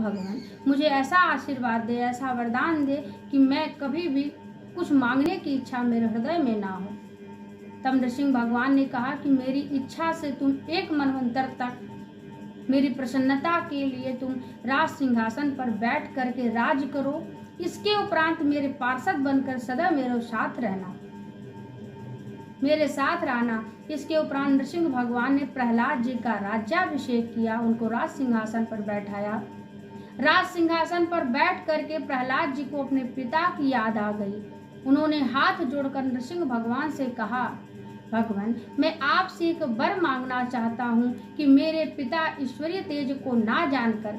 भगवान मुझे ऐसा आशीर्वाद दे, ऐसा वरदान दे कि मैं कभी भी कुछ मांगने की इच्छा मेरे हृदय में ना हो। तब नृसिंह भगवान ने कहा कि मेरी इच्छा से तुम 1 मनवंतर तक मेरी प्रसन्नता के लिए तुम राज सिंहासन पर बैठ करके राज करो। इसके उपरांत मेरे पार्षद बनकर सदा मेरे साथ रहना, मेरे साथ रहना। इसके उपरांत नृसिंह भगवान ने प्रहलाद जी का राज्याभिषेक किया, उनको राज सिंहासन पर बैठाया। राज सिंहासन पर बैठ करके प्रहलाद जी को अपने पिता की याद आ गई। उन्होंने हाथ जोड़कर नृसिंह भगवान से कहा, भगवान मैं आपसे एक वर मांगना चाहता हूँ कि मेरे पिता ईश्वरीय तेज को ना जानकर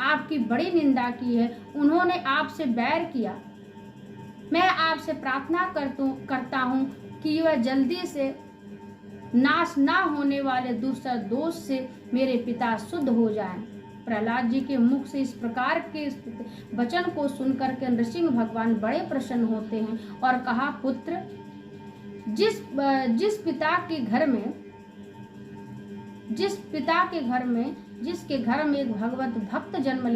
आपकी बड़ी निंदा की है, उन्होंने आपसे बैर किया। मैं आपसे प्रार्थना करता हूँ कि वह जल्दी से नाश ना होने वाले दूसरा दोष से मेरे पिता शुद्ध हो जाएं। प्रहलाद जी के मुख से इस प्रकार के वचन को सुनकर के नृसिंह भगवान बड़े प्रसन्न होते हैं और कहा, पुत्र जिस पिता के घर में एक भगवत भक्त जन्म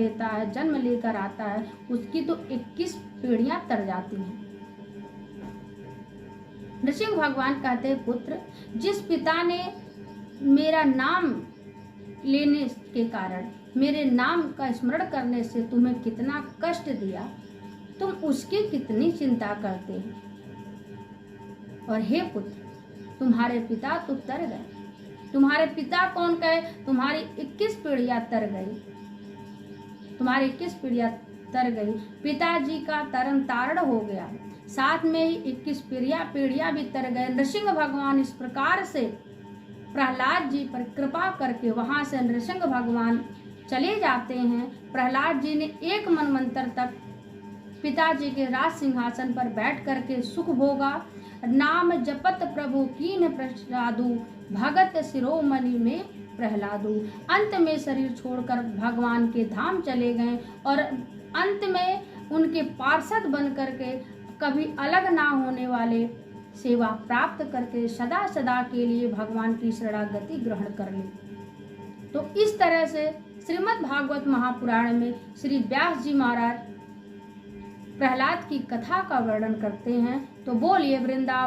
लेकर आता है, उसकी तो 21 पीढ़ियां तर जाती हैं। नृसिंह भगवान कहते हैं, पुत्र जिस पिता ने मेरा नाम लेने के कारण, मेरे नाम का स्मरण करने से तुम्हें कितना कष्ट दिया, तुम उसकी कितनी चिंता करते हो। और हे पुत्र तुम्हारे पिता तो तर गए, तुम्हारे पिता कौन कहे, तुम्हारी 21 पीढ़ियां तर गई, तुम्हारी 21 पीढ़ियां तर गई। पिताजी का तरन तारण हो गया, साथ में ही 21 पीढ़ियां भी तर गए। नृसिंह भगवान इस प्रकार से प्रहलाद जी पर कृपा करके वहां से नृसिंह भगवान चले जाते हैं। प्रहलाद जी ने 1 मनवंतर तक पिताजी के राज सिंहासन पर बैठ करके सुख भोगा। नाम जपत प्रभु कीन प्रसादु, भगत शिरोमणि में प्रहलादु। अंत में शरीर छोड़कर भगवान के धाम चले गए और अंत में उनके पार्षद बन करके कभी अलग ना होने वाले सेवा प्राप्त करके सदा सदा के लिए भगवान की शरणागति ग्रहण कर ली। तो इस तरह से श्रीमद् भागवत महापुराण में श्री व्यास जी महाराज प्रहलाद की कथा का वर्णन करते हैं। तो बोलिए वृंदावन